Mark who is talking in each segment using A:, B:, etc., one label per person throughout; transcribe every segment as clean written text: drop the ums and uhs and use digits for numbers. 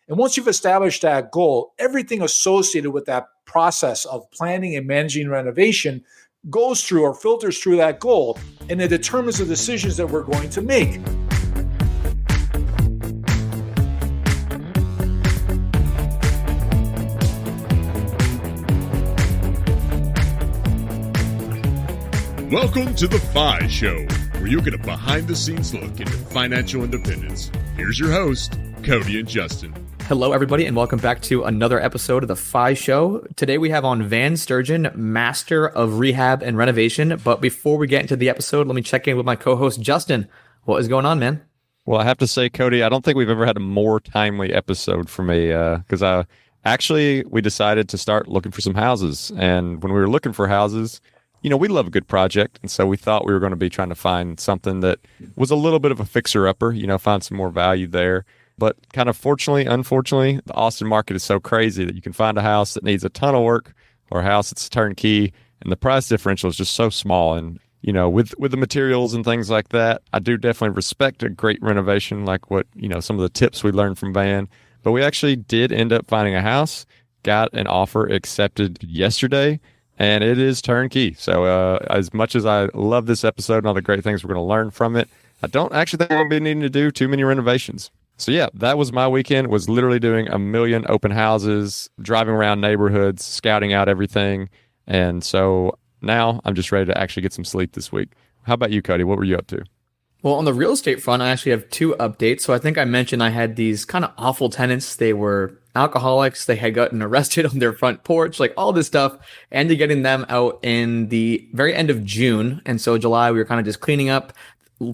A: And once you've established that goal, everything associated with that process of planning and managing renovation goes through or filters through that goal, and it determines the decisions that we're going to make.
B: Welcome to The FI Show, where you'll get a behind-the-scenes look into financial independence. Here's your host, Cody and Justin.
C: Hello, everybody, and welcome back to another episode of The FI Show. Today we have on Van Sturgeon, Master of Rehab and Renovation. But before we get into the episode, let me check in with my co-host, Justin. What is going on, man?
D: Well, I have to say, Cody, I don't think we've ever had a more timely episode for me because we decided to start looking for some houses. And when we were looking for houses, you know, we love a good project. And so we thought we were going to be trying to find something that was a little bit of a fixer-upper, you know, find some more value there. But kind of unfortunately, the Austin market is so crazy that you can find a house that needs a ton of work or a house that's turnkey, and the price differential is just so small. And, you know, with the materials and things like that, I do definitely respect a great renovation, like what, you know, some of the tips we learned from Van. But we actually did end up finding a house, got an offer accepted yesterday, and it is turnkey. So as much as I love this episode and all the great things we're going to learn from it, I don't actually think we're going to be needing to do too many renovations. So yeah, that was my weekend, was literally doing a million open houses, driving around neighborhoods, scouting out everything. And so now I'm just ready to actually get some sleep this week. How about you, Cody? What were you up to?
C: Well, on the real estate front, I actually have two updates. So I think I mentioned I had these kind of awful tenants. They were alcoholics. They had gotten arrested on their front porch, like all this stuff. And to getting them out in the very end of June. And so July, we were kind of just cleaning up.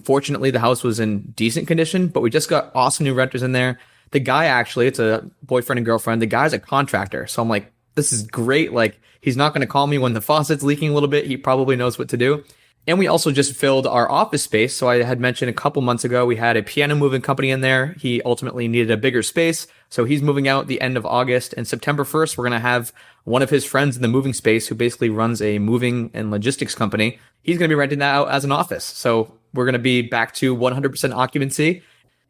C: Fortunately, the house was in decent condition, but we just got awesome new renters in there. The guy actually, it's a boyfriend and girlfriend. The guy's a contractor. So I'm like, this is great. Like, he's not going to call me when the faucet's leaking a little bit. He probably knows what to do. And we also just filled our office space. So I had mentioned a couple months ago, we had a piano moving company in there. He ultimately needed a bigger space. So he's moving out the end of August. And September 1st, we're going to have one of his friends in the moving space who basically runs a moving and logistics company. He's going to be renting that out as an office. So we're going to be back to 100% occupancy.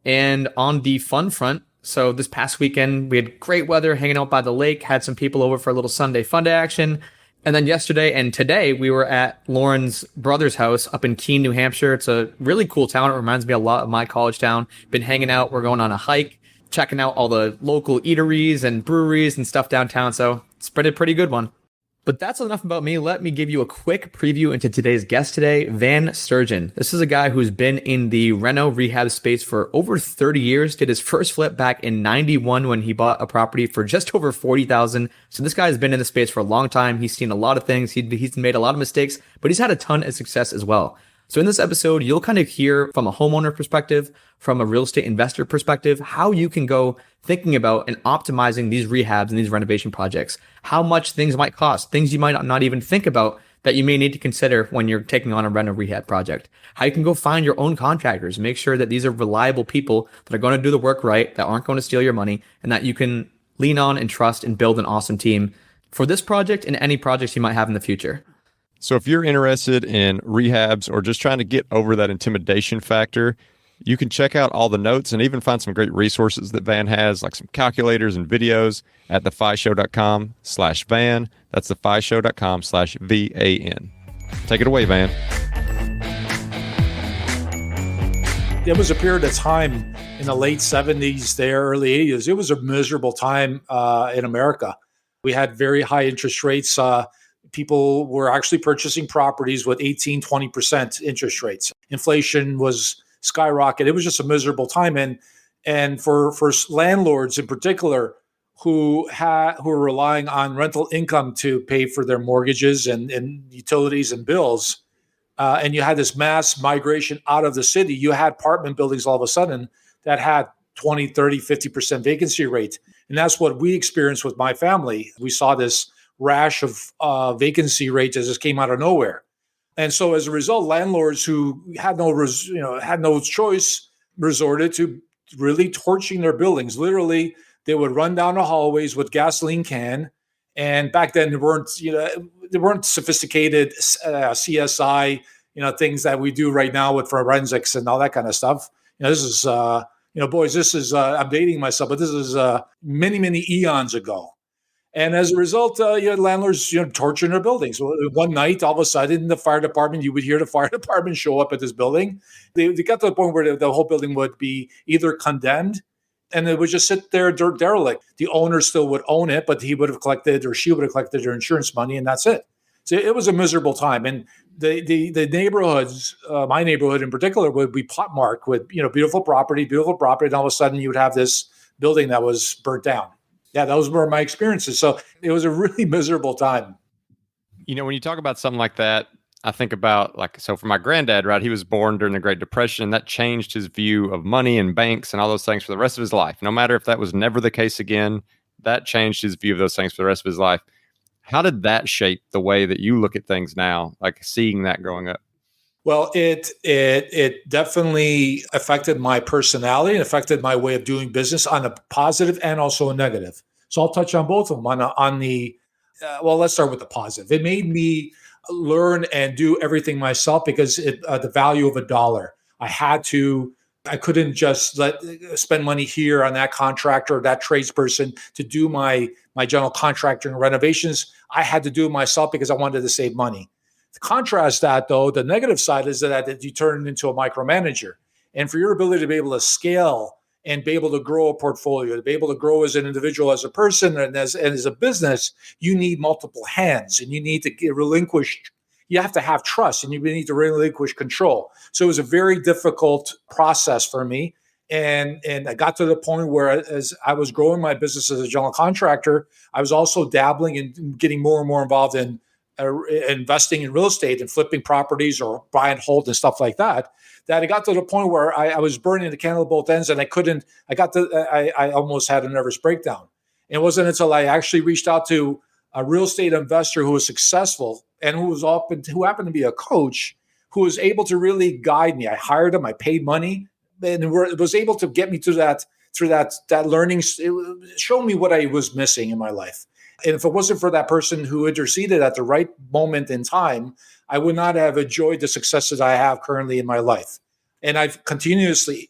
C: And on the fun front, so this past weekend, we had great weather, hanging out by the lake, had some people over for a little Sunday fun day action. And then yesterday and today, we were at Lauren's brother's house up in Keene, New Hampshire. It's a really cool town. It reminds me a lot of my college town. Been hanging out. We're going on a hike, checking out all the local eateries and breweries and stuff downtown. So it's been a pretty good one. But that's enough about me. Let me give you a quick preview into today's guest today, Van Sturgeon. This is a guy who's been in the reno rehab space for over 30 years, did his first flip back in 91 when he bought a property for just over $40,000. So this guy has been in the space for a long time. He's seen a lot of things. He's made a lot of mistakes, but he's had a ton of success as well. So in this episode, you'll kind of hear from a homeowner perspective, from a real estate investor perspective, how you can go thinking about and optimizing these rehabs and these renovation projects, how much things might cost, things you might not even think about that you may need to consider when you're taking on a reno rehab project, how you can go find your own contractors, make sure that these are reliable people that are going to do the work right, that aren't going to steal your money, and that you can lean on and trust and build an awesome team for this project and any projects you might have in the future.
D: So if you're interested in rehabs or just trying to get over that intimidation factor, you can check out all the notes and even find some great resources that Van has, like some calculators and videos at thefishow.com/Van. That's thefishow.com/VAN. Take it away, Van.
A: There was a period of time in the late 70s, there, early 80s. It was a miserable time in America. We had very high interest rates. People were actually purchasing properties with 18, 20% interest rates. Inflation was skyrocketed. It was just a miserable time. And for landlords in particular who were relying on rental income to pay for their mortgages and utilities and bills, and you had this mass migration out of the city, you had apartment buildings all of a sudden that had 20, 30, 50% vacancy rate. And that's what we experienced with my family. We saw this rash of vacancy rates as just came out of nowhere. And so as a result, landlords who had no choice resorted to really torching their buildings. Literally, they would run down the hallways with gasoline can. And back then there weren't sophisticated CSI, things that we do right now with forensics and all that kind of stuff. This is boys, this is, I'm dating myself, but this is many, many eons ago. And as a result, you had landlords, torching their buildings. Well, one night, all of a sudden, the fire department, you would hear the fire department show up at this building. They got to the point where the whole building would be either condemned and it would just sit there derelict. The owner still would own it, but he would have collected or she would have collected their insurance money, and that's it. So it was a miserable time. And the neighborhoods, my neighborhood in particular, would be potmarked with beautiful property, and all of a sudden you would have this building that was burnt down. Yeah, those were my experiences. So it was a really miserable time.
D: When you talk about something like that, I think about so for my granddad, right? He was born during the Great Depression, and that changed his view of money and banks and all those things for the rest of his life. No matter if that was never the case again, that changed his view of those things for the rest of his life. How did that shape the way that you look at things now, like seeing that growing up?
A: Well, it definitely affected my personality and affected my way of doing business on a positive and also a negative. So I'll touch on both of them. Let's start with the positive. It made me learn and do everything myself because the value of a dollar. I couldn't just spend money here on that contractor or that tradesperson to do my general contracting renovations. I had to do it myself because I wanted to save money. To contrast that, though, the negative side is that you turn into a micromanager. And for your ability to be able to scale and be able to grow a portfolio, to be able to grow as an individual, as a person, and as a business, you need multiple hands, and you need to relinquish. You have to have trust, and you need to relinquish control. So it was a very difficult process for me. And I got to the point where, as I was growing my business as a general contractor, I was also dabbling and getting more and more involved in investing in real estate and flipping properties or buy and hold and stuff like that. That I got to the point where I was burning the candle at both ends, and I almost had a nervous breakdown. And it wasn't until I actually reached out to a real estate investor who was successful and who happened to be a coach who was able to really guide me. I hired him, I paid money, and was able to get me through that learning. It showed me what I was missing in my life. And if it wasn't for that person who interceded at the right moment in time, I would not have enjoyed the successes I have currently in my life. And I've continuously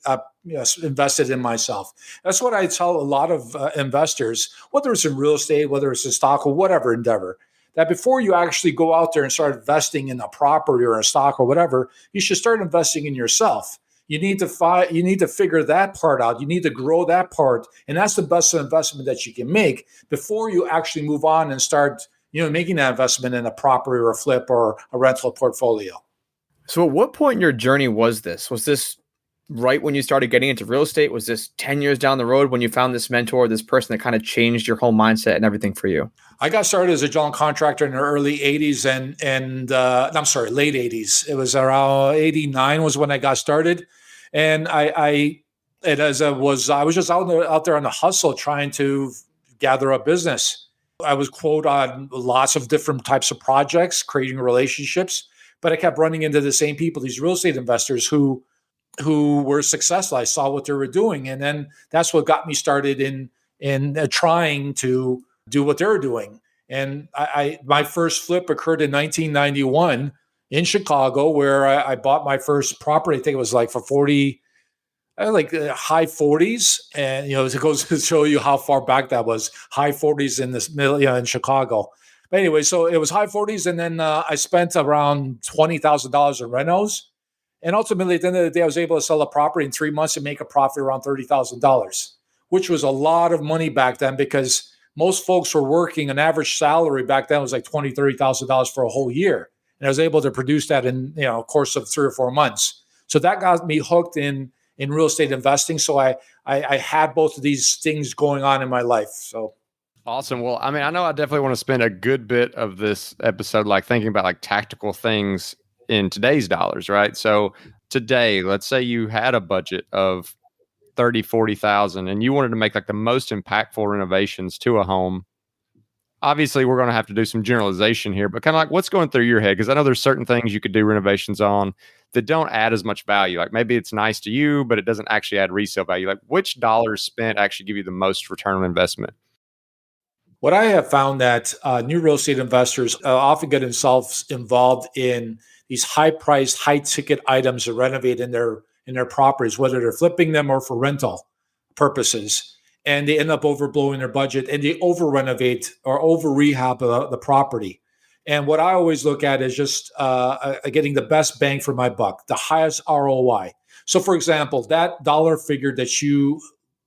A: invested in myself. That's what I tell a lot of investors, whether it's in real estate, whether it's in stock or whatever endeavor, that before you actually go out there and start investing in a property or a stock or whatever, you should start investing in yourself. You need to figure that part out. You need to grow that part. And that's the best investment that you can make before you actually move on and start, making that investment in a property or a flip or a rental portfolio.
C: So at what point in your journey was this? Was this right when you started getting into real estate? Was this 10 years down the road when you found this mentor, this person that kind of changed your whole mindset and everything for you?
A: I got started as a general contractor in the early 80s late 80s. It was around 89 was when I got started. And I was just out there on the hustle trying to gather a business. I was quote on lots of different types of projects, creating relationships, but I kept running into the same people, these real estate investors who were successful. I saw what they were doing, and then that's what got me started in trying to do what they're doing. And my first flip occurred in 1991 in Chicago, where I bought my first property. I think it was like for high 40s. And, it goes to show you how far back that was, high 40s in this middle, in Chicago. But anyway, so it was high 40s. And then I spent around $20,000 in renos. And ultimately, at the end of the day, I was able to sell a property in 3 months and make a profit around $30,000, which was a lot of money back then because most folks were working. An average salary back then was like $20,000, $30,000 for a whole year. And I was able to produce that in a course of 3 or 4 months. So that got me hooked in real estate investing. So I had both of these things going on in my life. So
D: awesome. Well, I know I definitely want to spend a good bit of this episode thinking about tactical things in today's dollars, right? So today, let's say you had a budget of 30, 40,000 and you wanted to make the most impactful renovations to a home. Obviously, we're going to have to do some generalization here, but kind of what's going through your head? Because I know there's certain things you could do renovations on that don't add as much value. Maybe it's nice to you, but it doesn't actually add resale value. Which dollars spent actually give you the most return on investment?
A: What I have found that new real estate investors often get themselves involved in these high-priced, high-ticket items to renovate in in their properties, whether they're flipping them or for rental purposes. And they end up overblowing their budget and they over renovate or over rehab the property. And what I always look at is just getting the best bang for my buck, the highest ROI. So, for example, that dollar figure that you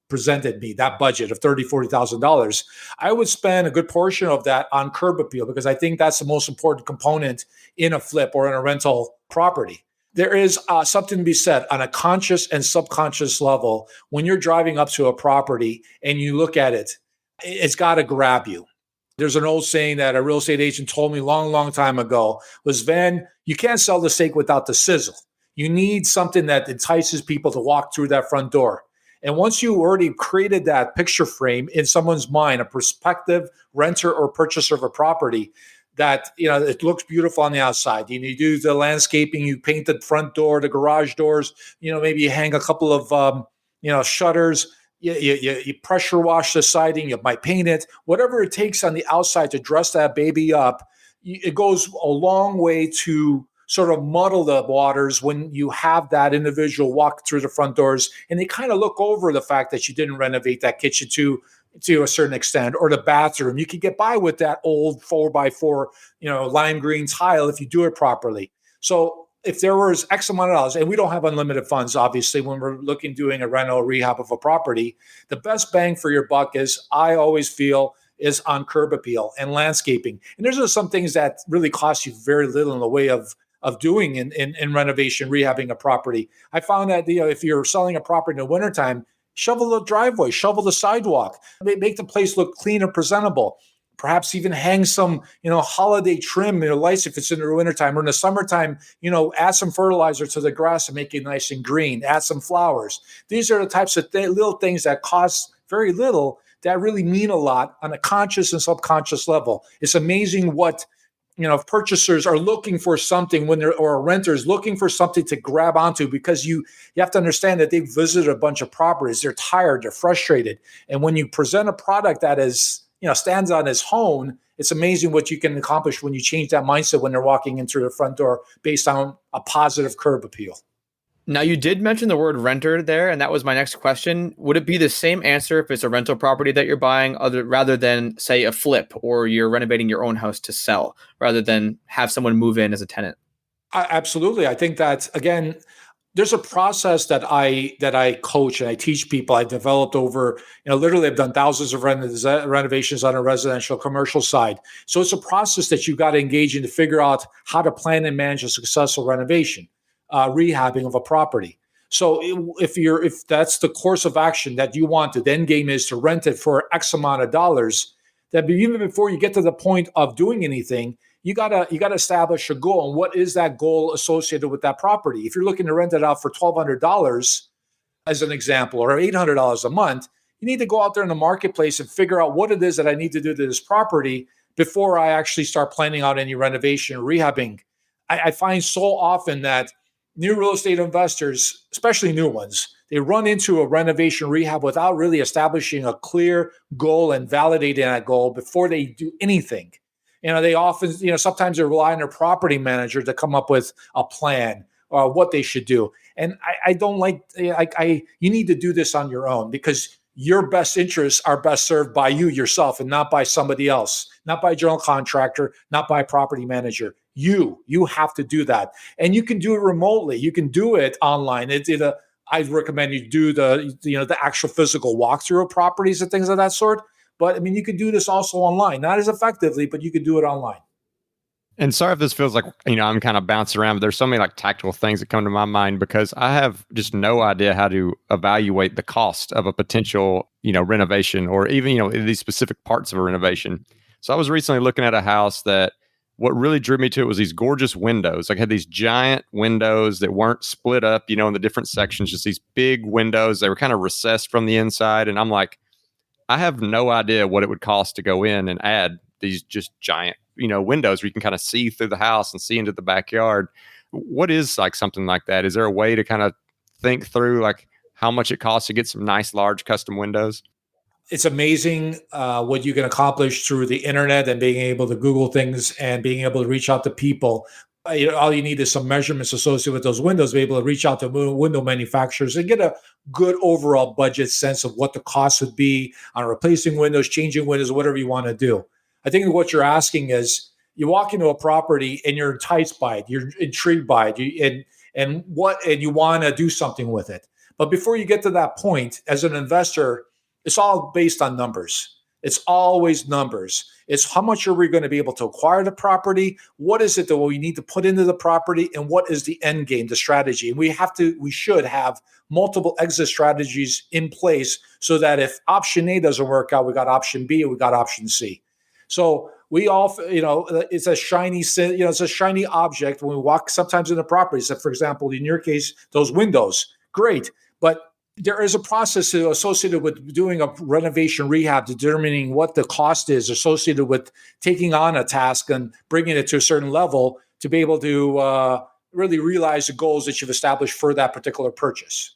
A: presented me, that budget of $30,000, $40,000, I would spend a good portion of that on curb appeal because I think that's the most important component in a flip or in a rental property. There is something to be said on a conscious and subconscious level when you're driving up to a property and you look at it, it's got to grab you. There's an old saying that a real estate agent told me long, long time ago was, Van, you can't sell the steak without the sizzle. You need something that entices people to walk through that front door. And once you already created that picture frame in someone's mind, a prospective renter or purchaser of a property, that it looks beautiful on the outside. You do the landscaping, you paint the front door, the garage doors. Maybe you hang a couple of shutters. You pressure wash the siding. You might paint it. Whatever it takes on the outside to dress that baby up, it goes a long way to sort of muddle the waters when you have that individual walk through the front doors and they kind of look over the fact that you didn't renovate that kitchen to a certain extent, or the bathroom. You could get by with that old 4x4, lime green tile if you do it properly. So if there was X amount of dollars, and we don't have unlimited funds, obviously, when we're doing a rental or rehab of a property, the best bang for your buck I always feel, is on curb appeal and landscaping. And there's some things that really cost you very little in the way of doing in renovation, rehabbing a property. I found that if you're selling a property in the wintertime, shovel the driveway, shovel the sidewalk, make the place look clean and presentable. Perhaps even hang some, holiday trim, lights if it's in the wintertime, or in the summertime, add some fertilizer to the grass and make it nice and green, add some flowers. These are the types of little things that cost very little that really mean a lot on a conscious and subconscious level. It's amazing what purchasers are looking for something or a renter is looking for something to grab onto, because you have to understand that they've visited a bunch of properties. They're tired, they're frustrated. And when you present a product that stands on its own, it's amazing what you can accomplish when you change that mindset when they're walking into the front door based on a positive curb appeal.
C: Now, you did mention the word renter there, and that was my next question. Would it be the same answer if it's a rental property that you're buying rather than, say, a flip, or you're renovating your own house to sell rather than have someone move in as a tenant?
A: Absolutely. I think that, again, there's a process that I coach and I teach people. I've developed over, literally I've done thousands of renovations on a residential commercial side. So it's a process that you've got to engage in to figure out how to plan and manage a successful renovation. Rehabbing of a property. So if that's the course of action that you want, the end game is to rent it for X amount of dollars, that even before you get to the point of doing anything, you gotta establish a goal. And what is that goal associated with that property? If you're looking to rent it out for $1,200 as an example, or $800 a month, you need to go out there in the marketplace and figure out what it is that I need to do to this property before I actually start planning out any renovation or rehabbing. I find so often that new real estate investors, especially new ones, they run into a renovation rehab without really establishing a clear goal and validating that goal before they do anything. They often, sometimes they rely on their property manager to come up with a plan or what they should do. And I don't you need to do this on your own, because your best interests are best served by you yourself and not by somebody else, not by a general contractor, not by a property manager. You have to do that. And you can do it remotely. You can do it online. I recommend you do the actual physical walkthrough of properties and things of that sort. But you can do this also online, not as effectively, but you can do it online.
D: And sorry if this feels like, I'm kind of bouncing around, but there's so many like tactical things that come to my mind, because I have just no idea how to evaluate the cost of a potential, renovation, or even, these specific parts of a renovation. So I was recently looking at a house that what really drew me to it was these gorgeous windows. Like, had these giant windows that weren't split up, in the different sections, just these big windows. They were kind of recessed from the inside. And I'm like, I have no idea what it would cost to go in and add these just giant, windows where you can kind of see through the house and see into the backyard. What is like something like that? Is there a way to kind of think through like how much it costs to get some nice, large custom windows?
A: It's amazing what you can accomplish through the internet and being able to Google things and being able to reach out to people. All you need is some measurements associated with those windows, be able to reach out to window manufacturers and get a good overall budget sense of what the cost would be on replacing windows, changing windows, whatever you want to do. I think what you're asking is you walk into a property and you're enticed by it, you're intrigued by it, and you want to do something with it. But before you get to that point, as an investor, it's all based on numbers. It's always numbers. It's how much are we going to be able to acquire the property? What is it that we need to put into the property? And what is the end game, the strategy? And we should have multiple exit strategies in place so that if option A doesn't work out, we got option B and we got option C. So we all, it's a shiny object when we walk sometimes in the properties. So for example, in your case, those windows, great. But there is a process associated with doing a renovation rehab, determining what the cost is associated with taking on a task and bringing it to a certain level to be able to really realize the goals that you've established for that particular purchase.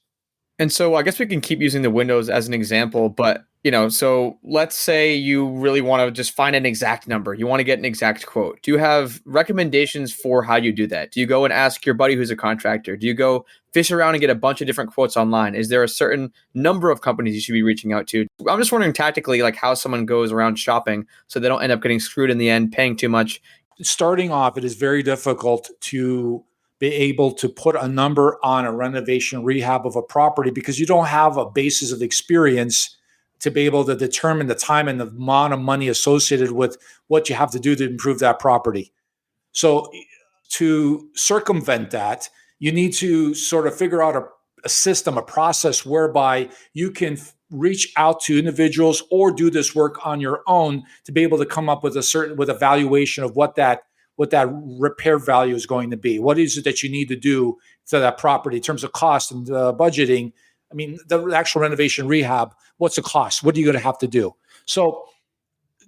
C: And so I guess we can keep using the windows as an example, but so let's say you really want to just find an exact number. You want to get an exact quote. Do you have recommendations for how you do that? Do you go and ask your buddy who's a contractor? Do you go fish around and get a bunch of different quotes online? Is there a certain number of companies you should be reaching out to? I'm just wondering tactically, like how someone goes around shopping so they don't end up getting screwed in the end, paying too much.
A: Starting off, it is very difficult to be able to put a number on a renovation rehab of a property because you don't have a basis of experience to be able to determine the time and the amount of money associated with what you have to do to improve that property. So to circumvent that, you need to sort of figure out a system, a process whereby you can reach out to individuals or do this work on your own to be able to come up with a valuation of what that repair value is going to be. What is it that you need to do to that property in terms of cost and budgeting? I mean, the actual renovation rehab, what's the cost? What are you going to have to do? So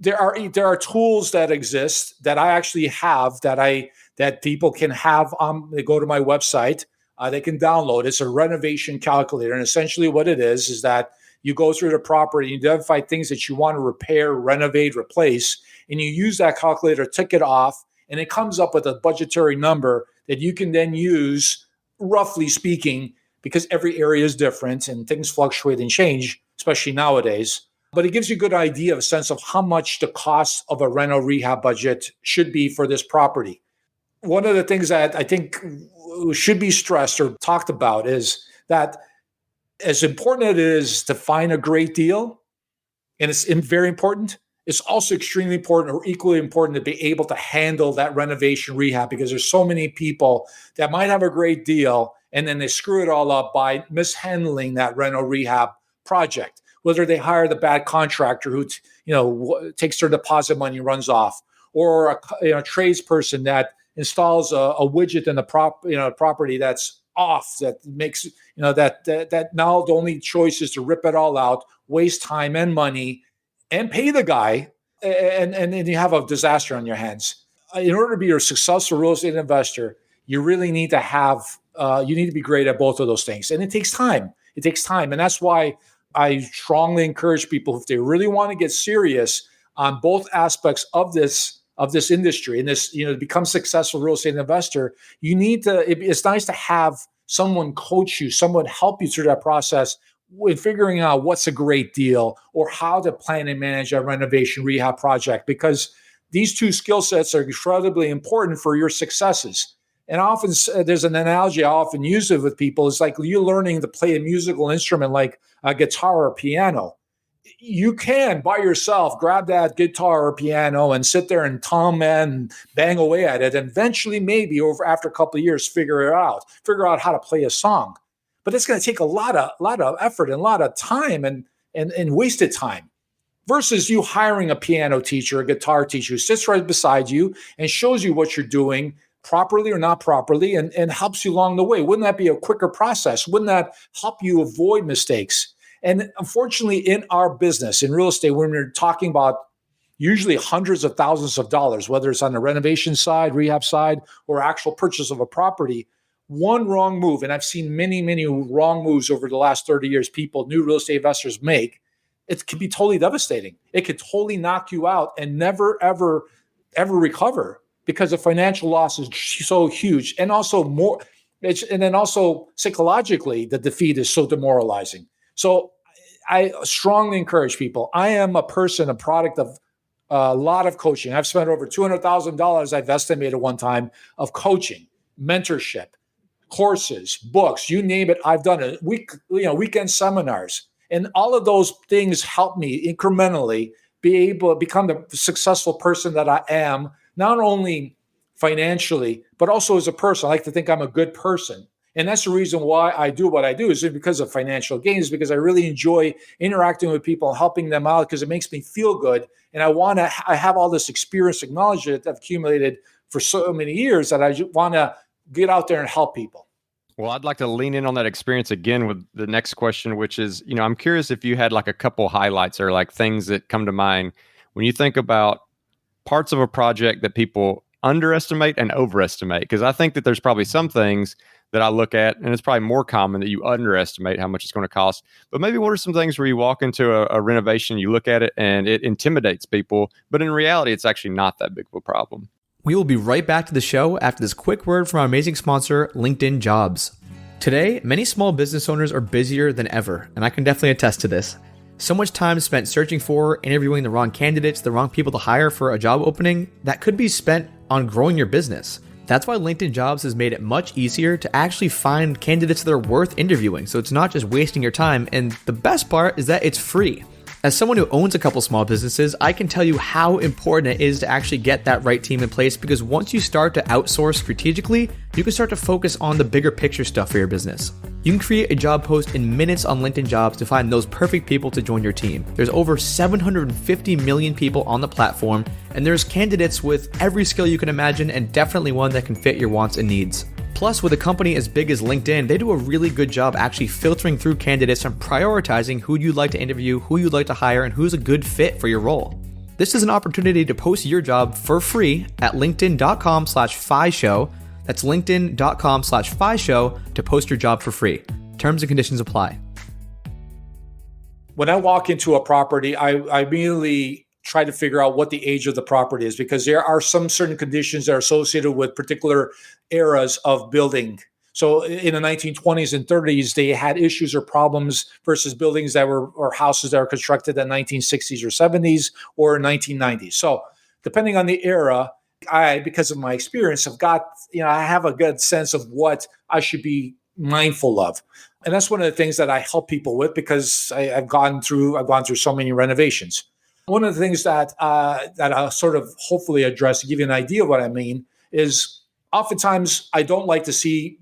A: there are tools that exist that I actually have that people can have. They go to my website, they can download. It's a renovation calculator, and essentially what it is that you go through the property, you identify things that you want to repair, renovate, replace, and you use that calculator, tick it off, and it comes up with a budgetary number that you can then use, roughly speaking, because every area is different and things fluctuate and change, especially nowadays. But it gives you a good idea of a sense of how much the cost of a reno rehab budget should be for this property. One of the things that I think should be stressed or talked about is that as important as it is to find a great deal, and it's very important, it's also extremely important or equally important to be able to handle that renovation rehab because there's so many people that might have a great deal and then they screw it all up by mishandling that reno rehab project. Whether they hire the bad contractor who takes their deposit money and runs off, or a tradesperson that installs a widget in the property that's off, that makes that now the only choice is to rip it all out, waste time and money, and pay the guy, and then you have a disaster on your hands. In order to be a successful real estate investor, you really need to be great at both of those things, and it takes time. It takes time, and that's why I strongly encourage people, if they really want to get serious on both aspects of this industry and this, to become successful real estate investor, you need to. It's nice to have someone coach you, someone help you through that process with figuring out what's a great deal or how to plan and manage a renovation rehab project, because these two skill sets are incredibly important for your successes. And often there's an analogy I often use it with people. It's like you learning to play a musical instrument like a guitar or piano. You can, by yourself, grab that guitar or piano and sit there and and bang away at it. And eventually, maybe after a couple of years, figure out how to play a song. But it's going to take a lot of effort and a lot of time and wasted time. Versus you hiring a piano teacher, a guitar teacher who sits right beside you and shows you what you're doing properly or not properly and helps you along the way. Wouldn't that be a quicker process? Wouldn't that help you avoid mistakes? And unfortunately, in our business, in real estate, when we're talking about usually hundreds of thousands of dollars, whether it's on the renovation side, rehab side, or actual purchase of a property, one wrong move, and I've seen many, many wrong moves over the last 30 years, new real estate investors make, it can be totally devastating. It could totally knock you out and never, ever, ever recover. because the financial loss is so huge, and also and then also psychologically, the defeat is so demoralizing. So I strongly encourage people. I am a product of a lot of coaching. I've spent over $200,000, I've estimated one time, of coaching, mentorship, courses, books, you name it. I've done it. Weekend seminars, and all of those things help me incrementally be able to become the successful person that I am, not only financially, but also as a person. I like to think I'm a good person. And that's the reason why I do what I do, is because of financial gains, because I really enjoy interacting with people, helping them out, because it makes me feel good. And I have all this experience and knowledge that I've accumulated for so many years that I want to get out there and help people.
D: Well, I'd like to lean in on that experience again with the next question, which is, I'm curious if you had like a couple highlights or like things that come to mind when you think about parts of a project that people underestimate and overestimate. Because I think that there's probably some things that I look at, and it's probably more common that you underestimate how much it's going to cost. But maybe what are some things where you walk into a renovation, you look at it and it intimidates people, but in reality, it's actually not that big of a problem?
C: We will be right back to the show after this quick word from our amazing sponsor, LinkedIn Jobs. Today, many small business owners are busier than ever, and I can definitely attest to this. So much time spent searching for, interviewing the wrong candidates, the wrong people to hire for a job opening that could be spent on growing your business. That's why LinkedIn Jobs has made it much easier to actually find candidates that are worth interviewing, so it's not just wasting your time, and the best part is that it's free. As someone who owns a couple small businesses, I can tell you how important it is to actually get that right team in place, because once you start to outsource strategically, you can start to focus on the bigger picture stuff for your business. You can create a job post in minutes on LinkedIn Jobs to find those perfect people to join your team. There's over 750 million people on the platform, and there's candidates with every skill you can imagine, and definitely one that can fit your wants and needs. Plus, with a company as big as LinkedIn, they do a really good job actually filtering through candidates and prioritizing who you'd like to interview, who you'd like to hire, and who's a good fit for your role. This is an opportunity to post your job for free at linkedin.com/FIShow. That's linkedin.com/FIShow to post your job for free. Terms and conditions apply.
A: When I walk into a property, I immediately try to figure out what the age of the property is, because there are some certain conditions that are associated with particular eras of building. So in the 1920s and 30s, they had issues or problems versus buildings or houses that were constructed in the 1960s or 70s or 1990s. So depending on the era, because of my experience, I have a good sense of what I should be mindful of. And that's one of the things that I help people with, because I've gone through so many renovations. One of the things that I'll sort of hopefully address to give you an idea of what I mean is, oftentimes I don't like to see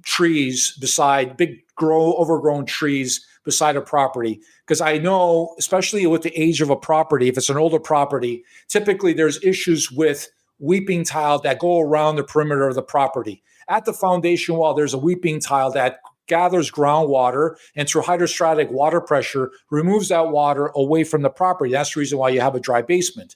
A: overgrown trees beside a property, because I know, especially with the age of a property, if it's an older property, typically there's issues with weeping tile that go around the perimeter of the property. At the foundation wall, there's a weeping tile that gathers groundwater, and through hydrostatic water pressure removes that water away from the property. That's the reason why you have a dry basement.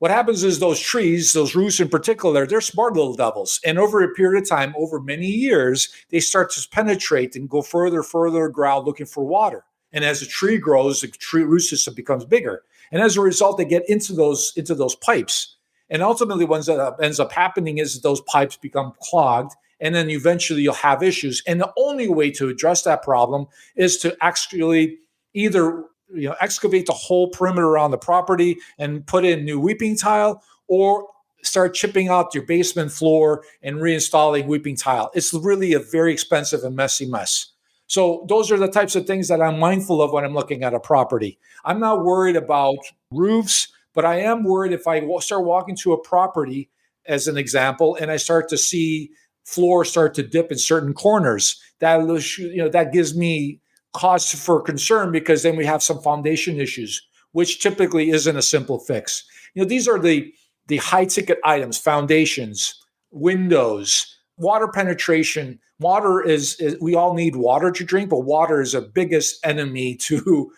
A: What happens is those trees, those roots in particular, they're smart little devils. And over a period of time, over many years, they start to penetrate and go further ground looking for water. And as the tree grows, the tree root system becomes bigger. And as a result, they get into those pipes. And ultimately, what ends up happening is those pipes become clogged, and then eventually you'll have issues. And the only way to address that problem is to actually either excavate the whole perimeter around the property and put in new weeping tile, or start chipping out your basement floor and reinstalling weeping tile. It's really a very expensive and messy mess. So those are the types of things that I'm mindful of when I'm looking at a property. I'm not worried about roofs, but I am worried if I start walking to a property, as an example, and I start to see floors start to dip in certain corners. That gives me cause for concern, because then we have some foundation issues, which typically isn't a simple fix. These are the high ticket items: foundations, windows, water penetration. Water is we all need water to drink, but water is the biggest enemy to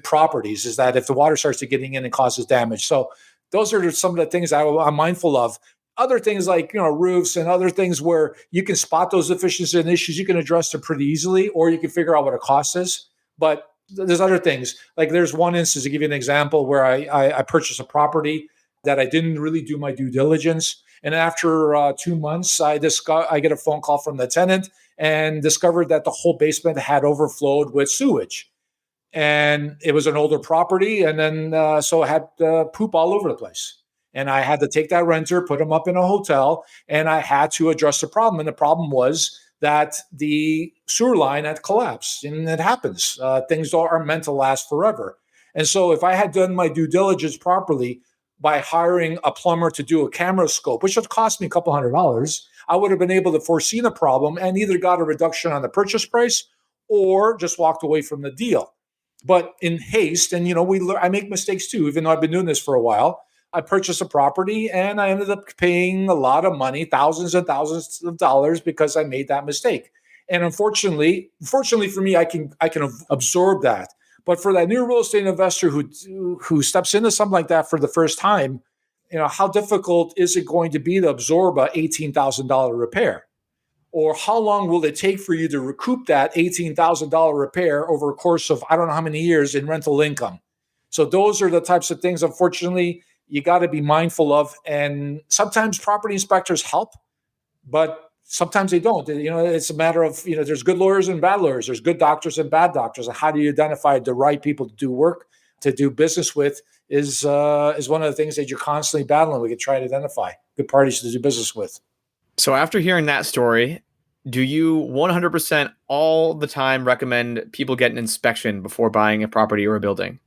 A: properties, is that if the water starts to getting in, it causes damage. So those are some of the things I'm mindful of. Other things like roofs and other things where you can spot those deficiencies and issues, you can address them pretty easily, or you can figure out what it cost is. But there's other things. Like there's one instance, to give you an example, where I purchased a property that I didn't really do my due diligence. And after 2 months, I get a phone call from the tenant and discovered that the whole basement had overflowed with sewage. And it was an older property. And then so it had poop all over the place. And I had to take that renter, put him up in a hotel, and I had to address the problem. And the problem was that the sewer line had collapsed. And it happens. Things are meant to last forever. And so if I had done my due diligence properly by hiring a plumber to do a camera scope, which would cost me a couple $100, I would have been able to foresee the problem and either got a reduction on the purchase price or just walked away from the deal. But in haste, and I make mistakes too, even though I've been doing this for a while. I purchased a property and I ended up paying a lot of money, thousands and thousands of dollars, because I made that mistake. And unfortunately for me, I can absorb that. But for that new real estate investor who steps into something like that for the first time, how difficult is it going to be to absorb a $18,000 repair? Or how long will it take for you to recoup that $18,000 repair over a course of I don't know how many years in rental income? So those are the types of things, unfortunately, you got to be mindful of. And sometimes property inspectors help, but sometimes they don't. It's a matter of, there's good lawyers and bad lawyers. There's good doctors and bad doctors. And how do you identify the right people to do work, to do business with is one of the things that you're constantly battling. We could try to identify good parties to do business with.
C: So after hearing that story, do you 100% all the time recommend people get an inspection before buying a property or a building?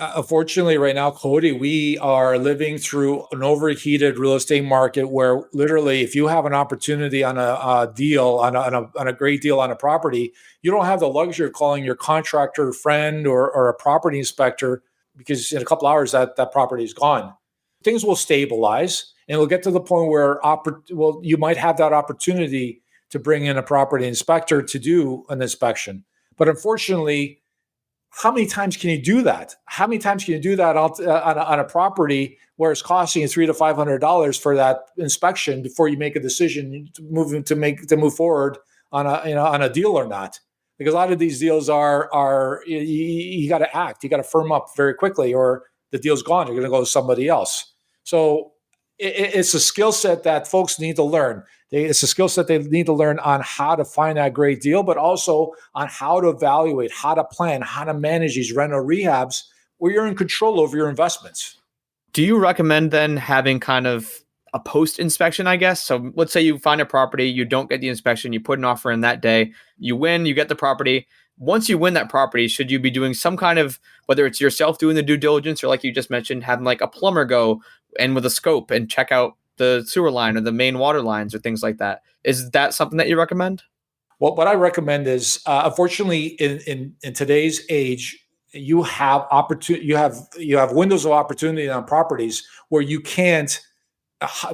A: Unfortunately, right now, Cody, we are living through an overheated real estate market where literally, if you have an opportunity on a deal, on a great deal on a property, you don't have the luxury of calling your contractor friend or a property inspector, because in a couple hours that property is gone. Things will stabilize, and we'll get to the point where you might have that opportunity to bring in a property inspector to do an inspection. But unfortunately, how many times can you do that? How many times can you do that on a property where it's costing you $300 to $500 for that inspection before you make a decision to move forward on a deal or not? Because a lot of these deals are you got to act, you got to firm up very quickly, or the deal's gone. You're going to go to somebody else. So it's a skill set that folks need to learn. It's a skill set they need to learn on how to find that great deal, but also on how to evaluate, how to plan, how to manage these rental rehabs where you're in control over your investments.
C: Do you recommend then having kind of a post-inspection, I guess? So let's say you find a property, you don't get the inspection, you put an offer in that day, you win, you get the property. Once you win that property, should you be doing some kind of, whether it's yourself doing the due diligence or like you just mentioned, having like a plumber go in with a scope and check out the sewer line or the main water lines or things like that? Is that something that you recommend?
A: Well, what I recommend is, unfortunately, in today's age, you have windows of opportunity on properties where you can't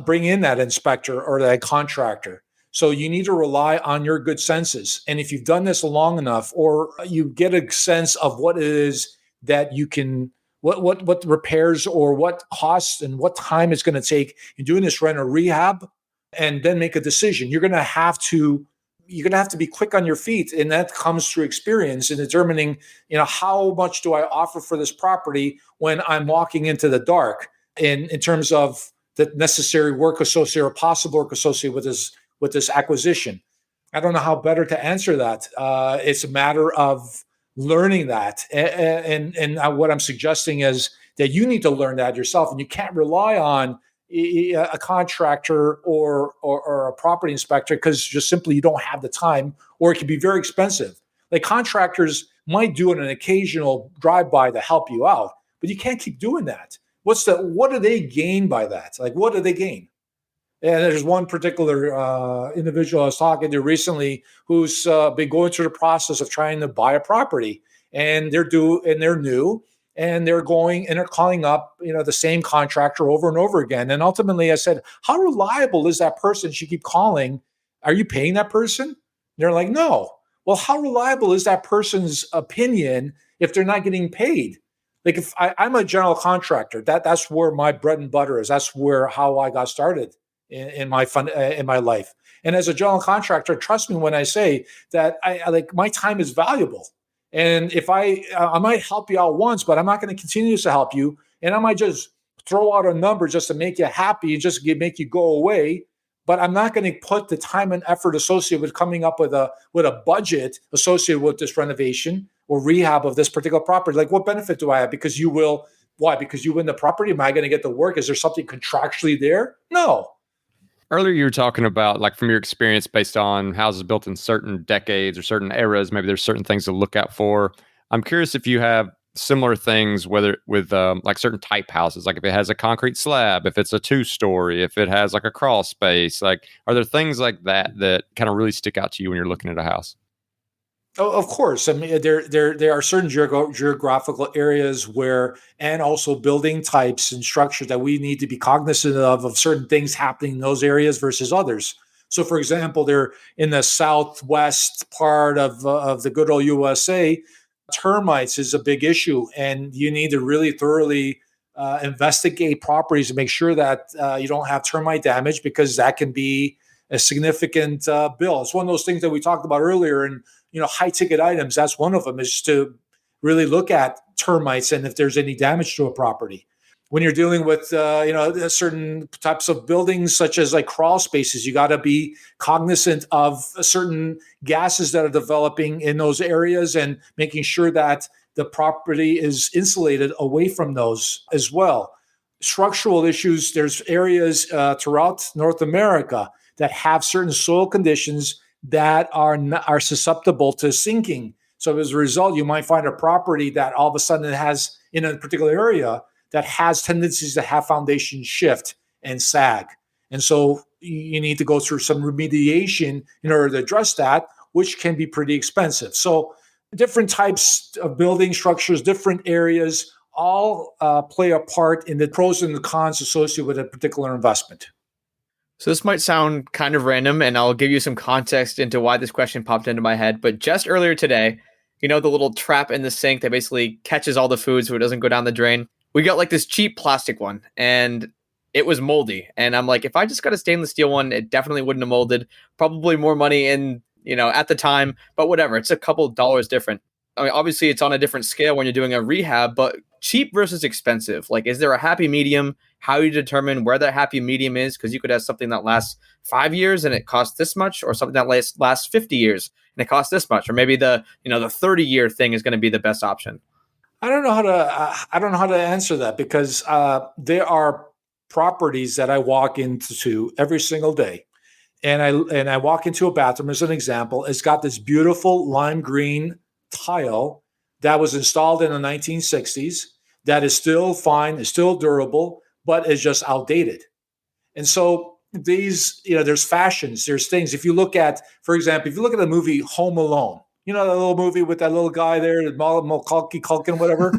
A: bring in that inspector or that contractor. So you need to rely on your good senses. And if you've done this long enough, or you get a sense of what it is that you can, what repairs or what costs and what time it's going to take in doing this rent or rehab, and then make a decision. You're going to have to be quick on your feet, and that comes through experience in determining, how much do I offer for this property when I'm walking into the dark, in terms of the necessary work associated or possible work associated with this acquisition. I don't know how better to answer that. It's a matter of learning that, and what I'm suggesting is that you need to learn that yourself, and you can't rely on a contractor or a property inspector, because just simply you don't have the time, or it can be very expensive. Like, contractors might do an occasional drive-by to help you out, but you can't keep doing that. What do they gain by that? Like, what do they gain? And there's one particular individual I was talking to recently who's been going through the process of trying to buy a property, and they're new, and they're going and they're calling up, the same contractor over and over again. And ultimately I said, how reliable is that person you keep calling? Are you paying that person? And they're like, no. Well, how reliable is that person's opinion if they're not getting paid? Like, if I'm a general contractor, that's where my bread and butter is. That's how I got started in my life. And as a general contractor, trust me when I say that my time is valuable. And if I might help you out once, but I'm not going to continue to help you. And I might just throw out a number just to make you happy and just make you go away. But I'm not going to put the time and effort associated with coming up with a budget associated with this renovation or rehab of this particular property. Like, what benefit do I have? Because you will, why? Because you win the property? Am I going to get the work? Is there something contractually there? No.
D: Earlier, you were talking about, like, from your experience based on houses built in certain decades or certain eras, maybe there's certain things to look out for. I'm curious if you have similar things, whether with like certain type houses, like if it has a concrete slab, if it's a 2-story, if it has like a crawl space, like, are there things like that that kind of really stick out to you when you're looking at a house?
A: Oh, of course. I mean, there are certain geographical areas where, and also building types and structures that we need to be cognizant of certain things happening in those areas versus others. So, for example, they're in the southwest part of the good old USA. Termites is a big issue, and you need to really thoroughly investigate properties and make sure that you don't have termite damage, because that can be a significant bill. It's one of those things that we talked about earlier, and high ticket items. That's one of them, is to really look at termites and if there's any damage to a property. When you're dealing with certain types of buildings, such as like crawl spaces, you got to be cognizant of certain gases that are developing in those areas and making sure that the property is insulated away from those as well. Structural issues, there's areas throughout North America that have certain soil conditions that are susceptible to sinking. So as a result, you might find a property that all of a sudden it has, in a particular area, that has tendencies to have foundation shift and sag. And so you need to go through some remediation in order to address that, which can be pretty expensive. So different types of building structures, different areas, all play a part in the pros and the cons associated with a particular investment.
C: So this might sound kind of random, and I'll give you some context into why this question popped into my head. But just earlier today, the little trap in the sink that basically catches all the food so it doesn't go down the drain. We got like this cheap plastic one, and it was moldy. And I'm like, if I just got a stainless steel one, it definitely wouldn't have molded. Probably more money in, at the time, but whatever. It's a couple of dollars different. I mean, obviously it's on a different scale when you're doing a rehab, but cheap versus expensive. Like, is there a happy medium? How do you determine where that happy medium is? Because you could have something that lasts 5 years and it costs this much, or something that lasts 50 years and it costs this much, or maybe the 30-year thing is going to be the best option.
A: I don't know how to answer that, because there are properties that I walk into every single day, and I walk into a bathroom, as an example. It's got this beautiful lime green tile that was installed in the 1960s that is still fine, is still durable, but is just outdated. And so these, there's fashions, there's things. If you look at, for example, if you look at the movie Home Alone, that little movie with that little guy there, Culkin, whatever.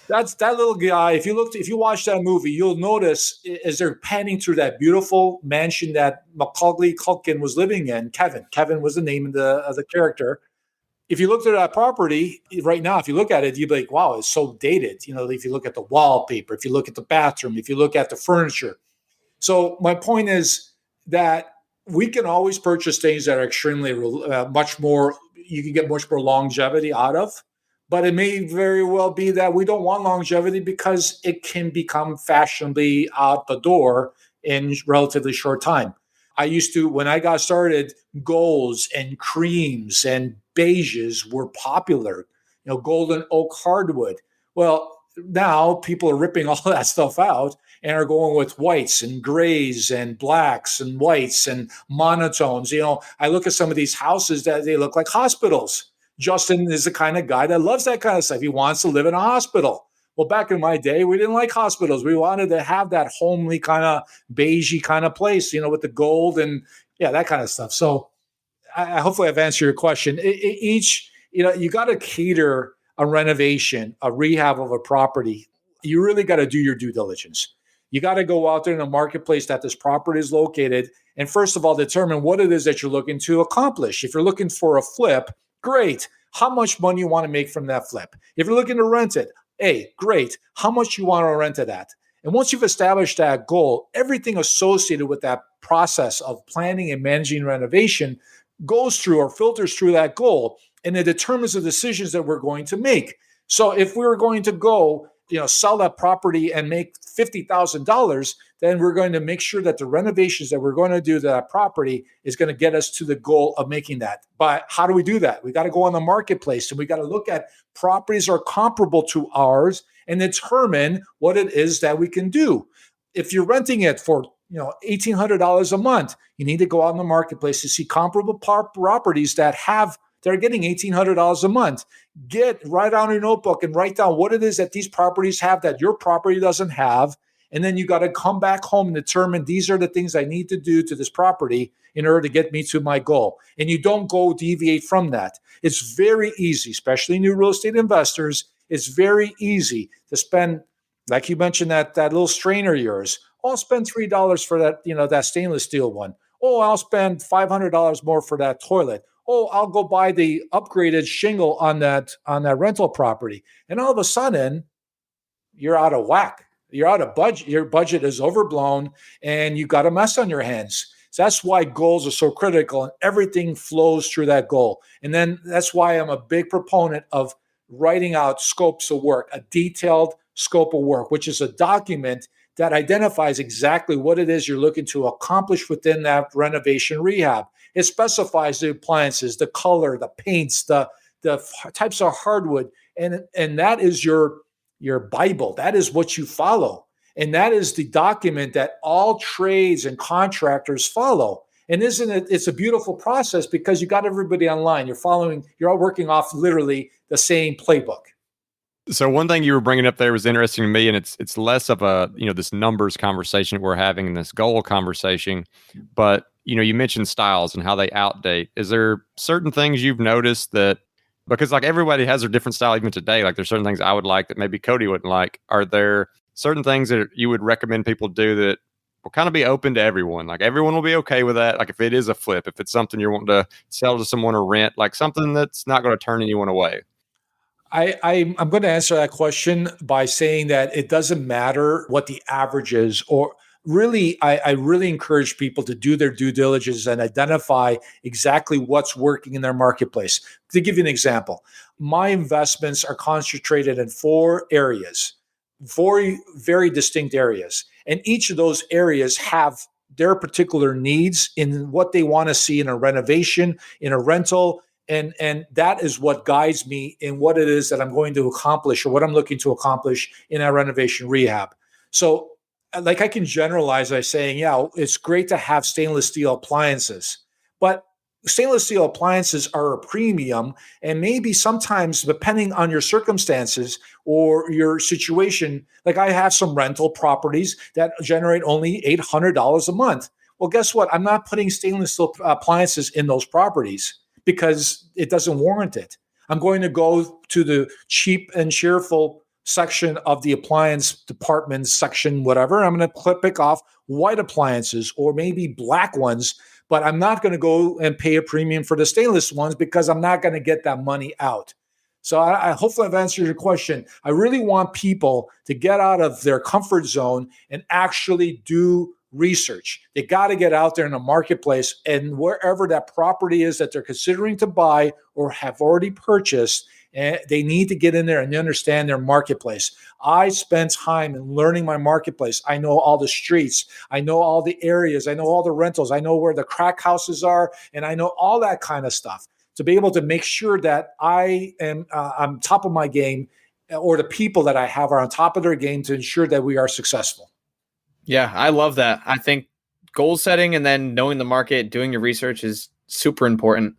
A: That's that little guy. If you watch that movie, you'll notice as they're panning through that beautiful mansion that Macaulay Culkin was living in. Kevin was the name of the character. If you looked at that property right now, if you look at it, you'd be like, wow, it's so dated. If you look at the wallpaper, if you look at the bathroom, if you look at the furniture. So my point is that we can always purchase things that are extremely much more. You can get much more longevity out of, but it may very well be that we don't want longevity because it can become fashionably out the door in relatively short time. I used to, when I got started, golds and creams and beiges were popular, golden oak hardwood. Well, now people are ripping all that stuff out and are going with whites and grays and blacks and whites and monotones. I look at some of these houses that they look like hospitals. Justin is the kind of guy that loves that kind of stuff. He wants to live in a hospital. Well, back in my day, we didn't like hospitals. We wanted to have that homely kind of beigey kind of place, with the gold and that kind of stuff. So hopefully I've answered your question. You got to cater a renovation, a rehab of a property. You really got to do your due diligence. You got to go out there in the marketplace that this property is located. And first of all, determine what it is that you're looking to accomplish. If you're looking for a flip, great. How much money you want to make from that flip? If you're looking to rent it, hey, great. How much you want to rent it at? And once you've established that goal, everything associated with that process of planning and managing renovation goes through or filters through that goal. And it determines the decisions that we're going to make. So if we're going to go sell that property and make $50,000, then we're going to make sure that the renovations that we're going to do to that property is going to get us to the goal of making that. But how do we do that? We got to go on the marketplace, and we got to look at properties that are comparable to ours and determine what it is that we can do. If you're renting it for $1,800 a month, you need to go out in the marketplace to see comparable properties that are getting $1,800 a month. Write down your notebook and write down what it is that these properties have that your property doesn't have. And then you got to come back home and determine these are the things I need to do to this property in order to get me to my goal. And you don't go deviate from that. It's very easy, especially new real estate investors. It's very easy to spend, like you mentioned, that little strainer of yours. Oh, I'll spend $3 for that, that stainless steel one. Oh, I'll spend $500 more for that toilet. Oh, I'll go buy the upgraded shingle on that rental property. And all of a sudden, you're out of whack. You're out of budget. Your budget is overblown and you got a mess on your hands. So that's why goals are so critical, and everything flows through that goal. And then that's why I'm a big proponent of writing out scopes of work, a detailed scope of work, which is a document that identifies exactly what it is you're looking to accomplish within that renovation rehab. It specifies the appliances, the color, the paints, the types of hardwood, and that is your Bible. That is what you follow. And that is the document that all trades and contractors follow. And isn't it? It's a beautiful process because you got everybody online. You're all working off literally the same playbook.
D: So one thing you were bringing up there was interesting to me, and it's less of a, this numbers conversation we're having and this goal conversation, but you mentioned styles and how they outdate. Is there certain things you've noticed that, because like everybody has their different style even today, like there's certain things I would like that maybe Cody wouldn't like. Are there certain things that you would recommend people do that will kind of be open to everyone? Like everyone will be okay with that. Like if it is a flip, if it's something you're wanting to sell to someone or rent, like something that's not going to turn anyone away.
A: I'm going to answer that question by saying that it doesn't matter what the average is, or really, I really encourage people to do their due diligence and identify exactly what's working in their marketplace. To give you an example, my investments are concentrated in 4 areas, 4 very distinct areas. And each of those areas have their particular needs in what they want to see in a renovation, in a rental. And that is what guides me in what it is that I'm going to accomplish or what I'm looking to accomplish in a renovation rehab. So like I can generalize by saying, it's great to have stainless steel appliances, but stainless steel appliances are a premium. And maybe sometimes, depending on your circumstances or your situation, like I have some rental properties that generate only $800 a month. Well, guess what? I'm not putting stainless steel appliances in those properties because it doesn't warrant it. I'm going to go to the cheap and cheerful section of the appliance department section, whatever. I'm going to pick off white appliances or maybe black ones, but I'm not going to go and pay a premium for the stainless ones because I'm not going to get that money out. So I hopefully I've answered your question. I really want people to get out of their comfort zone and actually do research. They got to get out there in the marketplace, and wherever that property is that they're considering to buy or have already purchased, they need to get in there and understand their marketplace. I spend time in learning my marketplace. I know all the streets. I know all the areas. I know all the rentals. I know where the crack houses are, and I know all that kind of stuff to be able to make sure that I am on top of my game, or the people that I have are on top of their game to ensure that we are successful.
C: Yeah, I love that. I think goal setting and then knowing the market, doing your research is super important.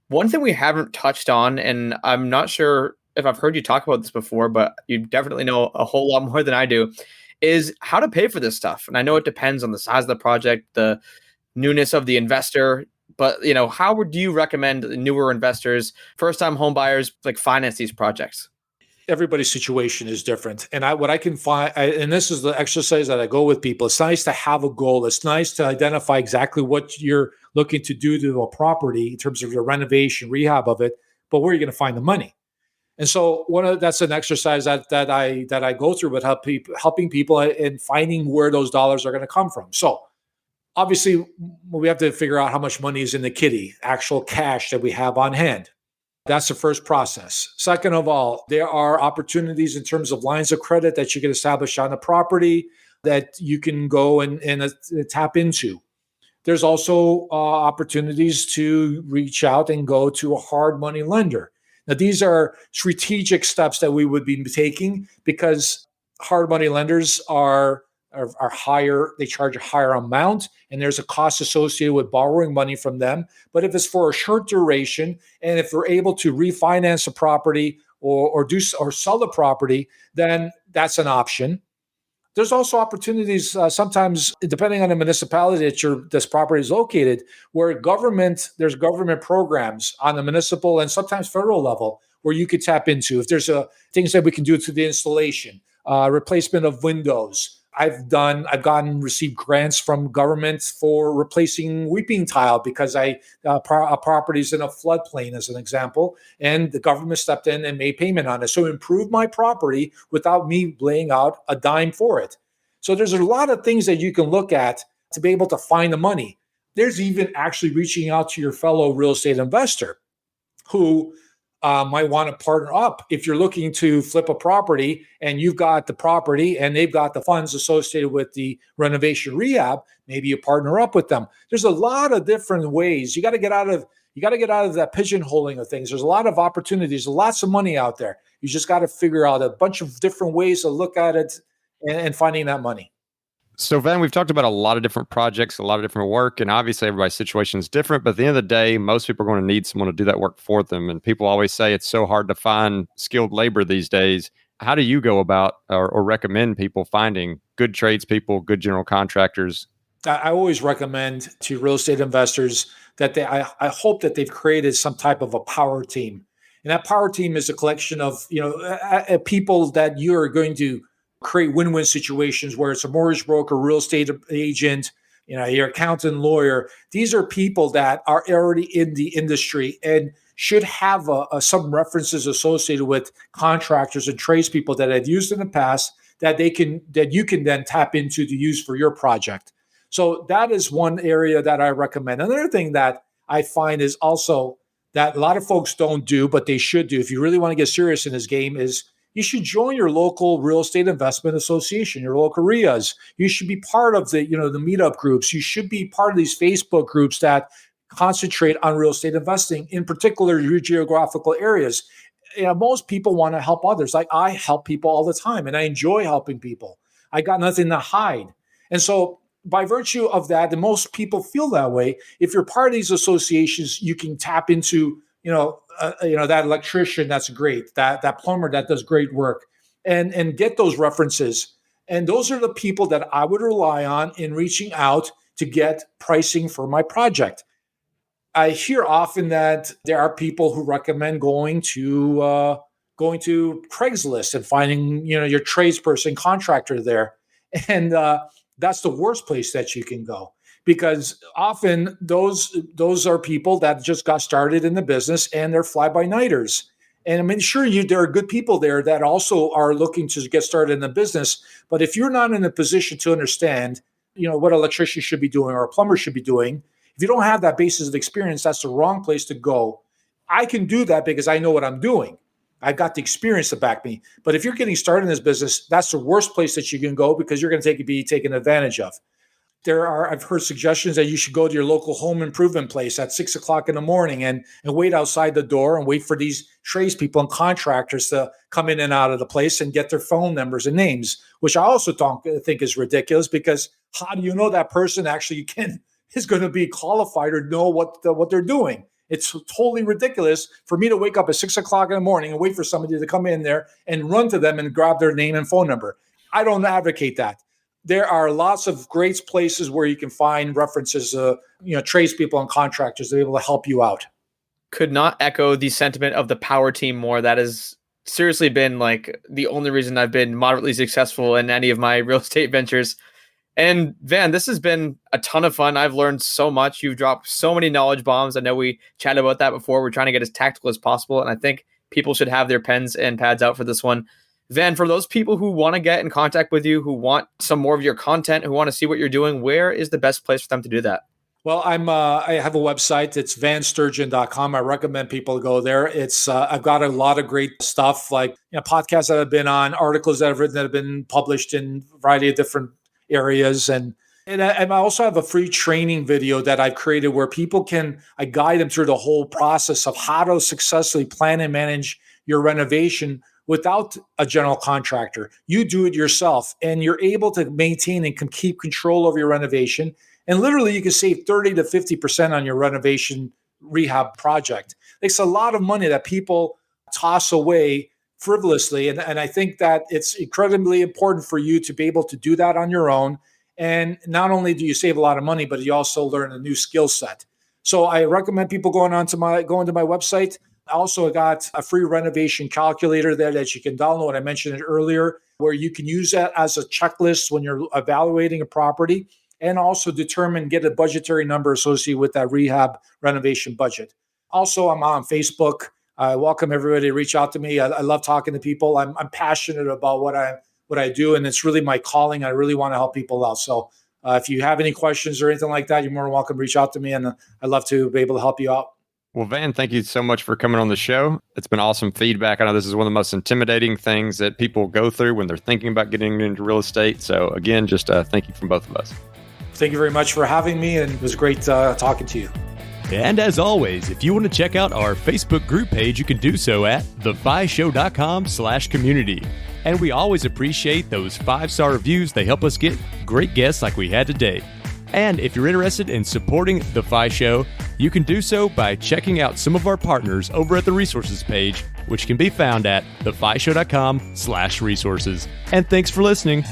C: One thing we haven't touched on, and I'm not sure if I've heard you talk about this before, but you definitely know a whole lot more than I do, is how to pay for this stuff. And I know it depends on the size of the project, the newness of the investor, but how do you recommend newer investors, first-time home buyers, like finance these projects?
A: Everybody's situation is different. And what I can find, and this is the exercise that I go with people, it's nice to have a goal. It's nice to identify exactly what you're looking to do to a property in terms of your renovation, rehab of it, but where are you going to find the money? And so that's an exercise that I go through with helping people in finding where those dollars are going to come from. So obviously we have to figure out how much money is in the kitty, actual cash that we have on hand. That's the first process. Second of all, there are opportunities in terms of lines of credit that you can establish on the property that you can go and tap into. There's also opportunities to reach out and go to a hard money lender. Now, these are strategic steps that we would be taking because hard money lenders are higher. They charge a higher amount, and there's a cost associated with borrowing money from them. But if it's for a short duration, and if they're able to refinance a property or sell the property, then that's an option. There's also opportunities sometimes, depending on the municipality that this property is located, where there's government programs on the municipal and sometimes federal level where you could tap into. If there's things that we can do to the installation, replacement of windows. Received grants from government for replacing weeping tile because a property's in a floodplain, as an example, and the government stepped in and made payment on it. So improve my property without me laying out a dime for it. So there's a lot of things that you can look at to be able to find the money. There's even actually reaching out to your fellow real estate investor who might want to partner up. If you're looking to flip a property and you've got the property and they've got the funds associated with the renovation rehab, maybe you partner up with them. There's a lot of different ways. You got to get out of that pigeonholing of things. There's a lot of opportunities, lots of money out there. You just got to figure out a bunch of different ways to look at it and finding that money.
D: So, Van, we've talked about a lot of different projects, a lot of different work, and obviously everybody's situation is different. But at the end of the day, most people are going to need someone to do that work for them. And people always say it's so hard to find skilled labor these days. How do you go about or recommend people finding good tradespeople, good general contractors?
A: I always recommend to real estate investors that I hope that they've created some type of a power team. And that power team is a collection of people that you are going to create win-win situations where it's a mortgage broker, real estate agent, your accountant, lawyer. These are people that are already in the industry and should have some references associated with contractors and tradespeople that I've used in the past that you can then tap into to use for your project. So that is one area that I recommend. Another thing that I find is also that a lot of folks don't do, but they should do if you really want to get serious in this game is you should join your local real estate investment association, your local RIAs. You should be part of the meetup groups. You should be part of these Facebook groups that concentrate on real estate investing, in particular your geographical areas. Most people want to help others. Like I help people all the time, and I enjoy helping people. I got nothing to hide. And so by virtue of that, and most people feel that way, if you're part of these associations, you can tap into that electrician that's great, that plumber that does great work, and get those references. And those are the people that I would rely on in reaching out to get pricing for my project. I hear often that there are people who recommend going to Craigslist and finding your tradesperson contractor there, and that's the worst place that you can go. Because often those are people that just got started in the business and they're fly-by-nighters. And I mean, sure, there are good people there that also are looking to get started in the business. But if you're not in a position to understand, what an electrician should be doing or a plumber should be doing, if you don't have that basis of experience, that's the wrong place to go. I can do that because I know what I'm doing. I've got the experience to back me. But if you're getting started in this business, that's the worst place that you can go because you're going to be taken advantage of. I've heard suggestions that you should go to your local home improvement place at 6 o'clock in the morning and wait outside the door and wait for these tradespeople and contractors to come in and out of the place and get their phone numbers and names, which I also don't think is ridiculous because how do you know that person actually is going to be qualified or know what they're doing? It's totally ridiculous for me to wake up at 6 o'clock in the morning and wait for somebody to come in there and run to them and grab their name and phone number. I don't advocate that. There are lots of great places where you can find references, tradespeople and contractors to be able to help you out.
C: Could not echo the sentiment of the power team more. That has seriously been like the only reason I've been moderately successful in any of my real estate ventures. And Van, this has been a ton of fun. I've learned so much. You've dropped so many knowledge bombs. I know we chatted about that before. We're trying to get as tactical as possible. And I think people should have their pens and pads out for this one. Van, for those people who want to get in contact with you, who want some more of your content, who want to see what you're doing, where is the best place for them to do that?
A: Well, I have a website. It's vansturgeon.com. I recommend people go there. It's I've got a lot of great stuff, like podcasts that I've been on, articles that I've written that have been published in a variety of different areas, and I also have a free training video that I've created where I guide them through the whole process of how to successfully plan and manage your renovation without a general contractor. You do it yourself, and you're able to maintain and keep control over your renovation. And literally, you can save 30 to 50% on your renovation rehab project. It's a lot of money that people toss away frivolously. And I think that it's incredibly important for you to be able to do that on your own. And not only do you save a lot of money, but you also learn a new skill set. So I recommend people going to my website. I also got a free renovation calculator there that you can download. I mentioned it earlier, where you can use that as a checklist when you're evaluating a property, and also get a budgetary number associated with that rehab renovation budget. Also, I'm on Facebook. I welcome everybody to reach out to me. I love talking to people. I'm passionate about what I do, and it's really my calling. I really want to help people out. So if you have any questions or anything like that, you're more than welcome to reach out to me, and I'd love to be able to help you out.
D: Well, Van, thank you so much for coming on the show. It's been awesome feedback. I know this is one of the most intimidating things that people go through when they're thinking about getting into real estate. So again, just thank you from both of us.
A: Thank you very much for having me, and it was great talking to you.
E: And as always, if you want to check out our Facebook group page, you can do so at thefishow.com/community. And we always appreciate those 5-star reviews. They help us get great guests like we had today. And if you're interested in supporting The Fi Show, you can do so by checking out some of our partners over at the resources page, which can be found at thefishow.com/resources. And thanks for listening.